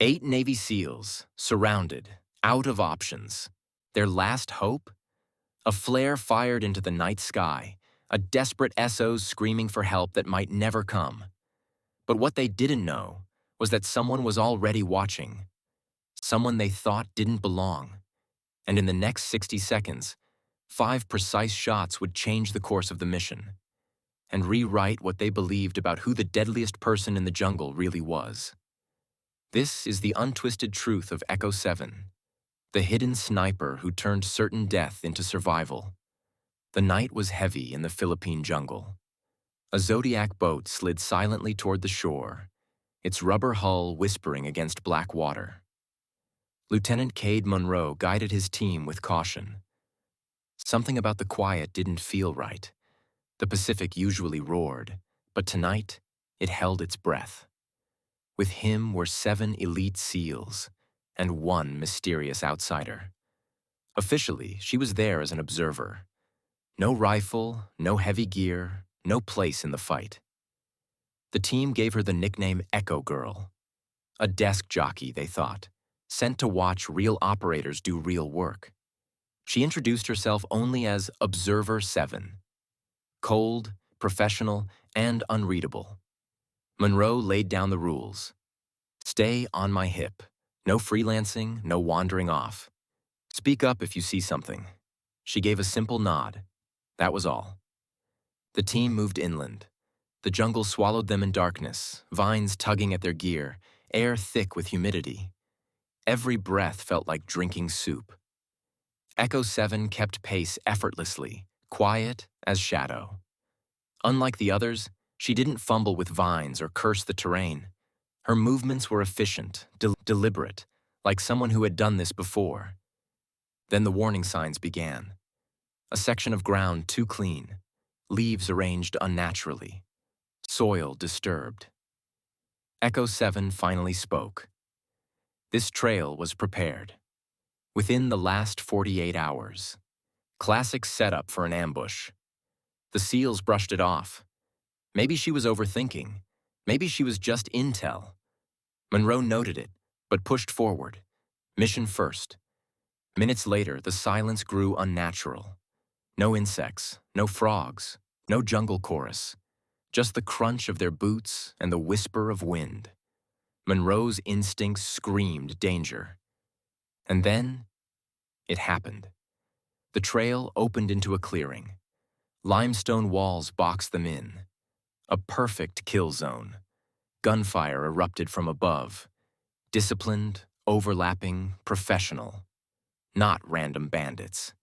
8 Navy SEALs, surrounded, out of options. Their last hope? A flare fired into the night sky, a desperate SOs screaming for help that might never come. But what they didn't know was that someone was already watching, someone they thought didn't belong. And in the next 60 seconds, 5 precise shots would change the course of the mission and rewrite what they believed about who the deadliest person in the jungle really was. This is the untwisted truth of Echo 7, the hidden sniper who turned certain death into survival. The night was heavy in the Philippine jungle. A Zodiac boat slid silently toward the shore, its rubber hull whispering against black water. Lieutenant Cade Monroe guided his team with caution. Something about the quiet didn't feel right. The Pacific usually roared, but tonight it held its breath. With him were 7 elite SEALs and 1 mysterious outsider. Officially, she was there as an observer. No rifle, no heavy gear, no place in the fight. The team gave her the nickname Echo Girl, a desk jockey, they thought, sent to watch real operators do real work. She introduced herself only as Observer 7. Cold, professional, and unreadable. Monroe laid down the rules. Stay on my hip. No freelancing, no wandering off. Speak up if you see something. She gave a simple nod. That was all. The team moved inland. The jungle swallowed them in darkness, vines tugging at their gear, air thick with humidity. Every breath felt like drinking soup. Echo 7 kept pace effortlessly, quiet as shadow. Unlike the others, she didn't fumble with vines or curse the terrain. Her movements were efficient, deliberate, like someone who had done this before. Then the warning signs began. A section of ground too clean, leaves arranged unnaturally, soil disturbed. Echo 7 finally spoke. This trail was prepared. Within the last 48 hours. Classic setup for an ambush. The SEALs brushed it off. Maybe she was overthinking. Maybe she was just intel. Monroe noted it, but pushed forward. Mission first. Minutes later, the silence grew unnatural. No insects, no frogs, no jungle chorus. Just the crunch of their boots and the whisper of wind. Monroe's instincts screamed danger. And then, it happened. The trail opened into a clearing. Limestone walls boxed them in. A perfect kill zone. Gunfire erupted from above. Disciplined, overlapping, professional. Not random bandits.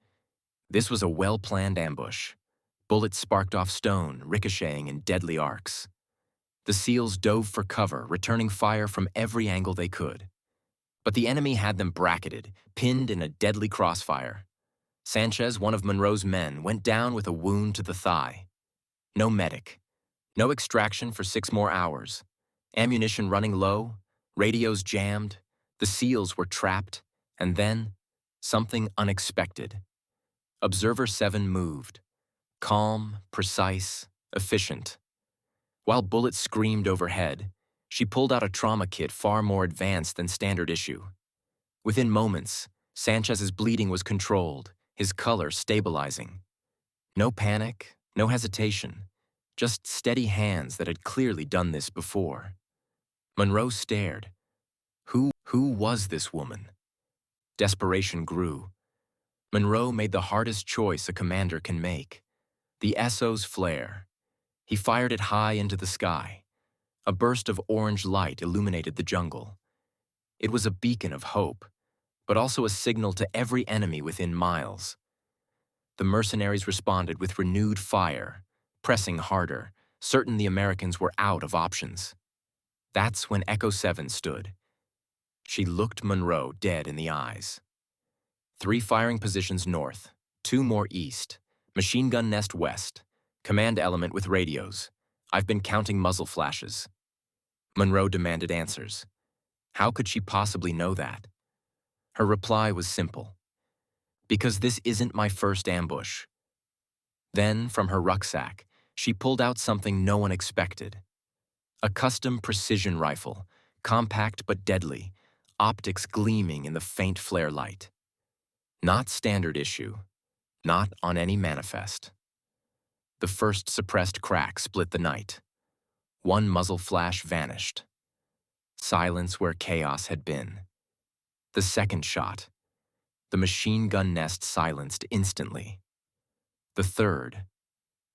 This was a well-planned ambush. Bullets sparked off stone, ricocheting in deadly arcs. The SEALs dove for cover, returning fire from every angle they could. But the enemy had them bracketed, pinned in a deadly crossfire. Sanchez, one of Monroe's men, went down with a wound to the thigh. No medic. No extraction for 6 more hours. Ammunition running low, radios jammed, the SEALs were trapped, and then, something unexpected. Observer 7 moved. Calm, precise, efficient. While bullets screamed overhead, she pulled out a trauma kit far more advanced than standard issue. Within moments, Sanchez's bleeding was controlled, his color stabilizing. No panic, no hesitation, just steady hands that had clearly done this before. Monroe stared. Who was this woman? Desperation grew. Monroe made the hardest choice a commander can make. The SO's flare. He fired it high into the sky. A burst of orange light illuminated the jungle. It was a beacon of hope, but also a signal to every enemy within miles. The mercenaries responded with renewed fire, pressing harder, certain the Americans were out of options. That's when Echo 7 stood. She looked Monroe dead in the eyes. 3 firing positions north, 2 more east, machine gun nest west, command element with radios. I've been counting muzzle flashes. Monroe demanded answers. How could she possibly know that? Her reply was simple. Because this isn't my first ambush. Then, from her rucksack, she pulled out something no one expected. A custom precision rifle, compact but deadly, optics gleaming in the faint flare light. Not standard issue, not on any manifest. The first suppressed crack split the night. One muzzle flash vanished. Silence where chaos had been. The second shot. The machine gun nest silenced instantly. The third.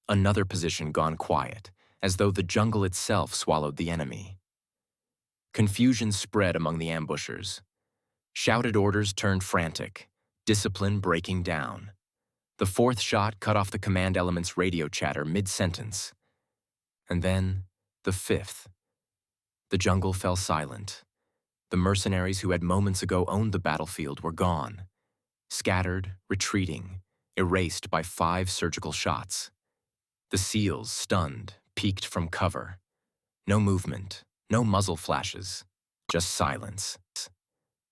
Another position gone quiet, as though the jungle itself swallowed the enemy. Confusion spread among the ambushers. Shouted orders turned frantic, discipline breaking down. The fourth shot cut off the command element's radio chatter mid-sentence. And then, the fifth. The jungle fell silent. The mercenaries who had moments ago owned the battlefield were gone. Scattered, retreating, erased by 5 surgical shots. The SEALs, stunned, peeked from cover. No movement, no muzzle flashes, just silence.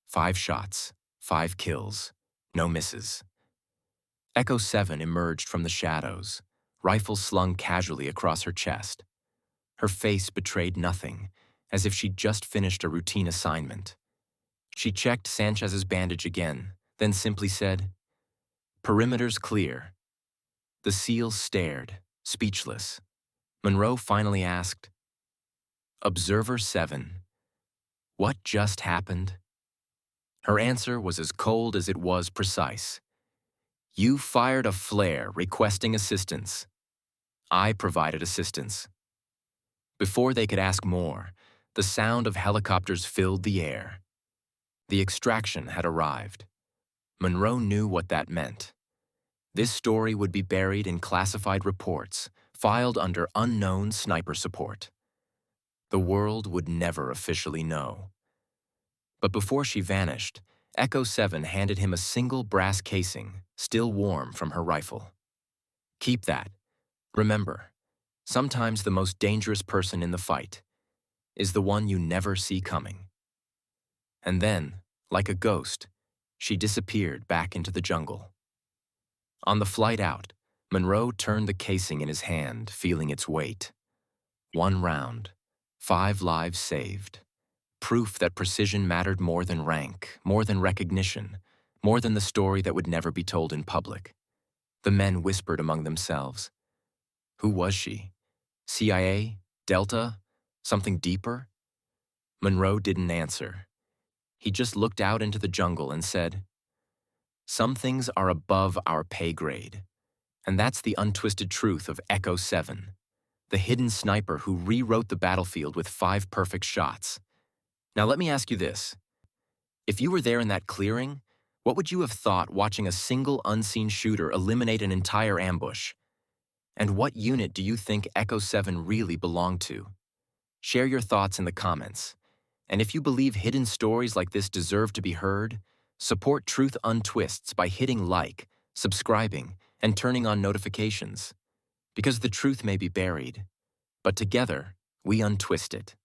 5 shots, 5 kills, no misses. Echo 7 emerged from the shadows, rifle slung casually across her chest. Her face betrayed nothing, as if she'd just finished a routine assignment. She checked Sanchez's bandage again, then simply said, "Perimeter's clear." The SEALs stared, speechless. Monroe finally asked, "Observer 7, what just happened?" Her answer was as cold as it was precise. "You fired a flare requesting assistance. I provided assistance." Before they could ask more, the sound of helicopters filled the air. The extraction had arrived. Monroe knew what that meant. This story would be buried in classified reports, filed under unknown sniper support. The world would never officially know. But before she vanished, Echo 7 handed him a single brass casing, still warm from her rifle. "Keep that. Remember, sometimes the most dangerous person in the fight is the one you never see coming." And then, like a ghost, she disappeared back into the jungle. On the flight out, Monroe turned the casing in his hand, feeling its weight. 1 round, 5 lives saved. Proof that precision mattered more than rank, more than recognition, more than the story that would never be told in public. The men whispered among themselves. Who was she? CIA? Delta? Something deeper? Monroe didn't answer. He just looked out into the jungle and said, "Some things are above our pay grade. And that's the untwisted truth of Echo 7, the hidden sniper who rewrote the battlefield with 5 perfect shots. Now let me ask you this. If you were there in that clearing, what would you have thought watching a single unseen shooter eliminate an entire ambush? And what unit do you think Echo 7 really belonged to? Share your thoughts in the comments. And if you believe hidden stories like this deserve to be heard, support Truth Untwists by hitting like, subscribing, and turning on notifications. Because the truth may be buried, but together we untwist it.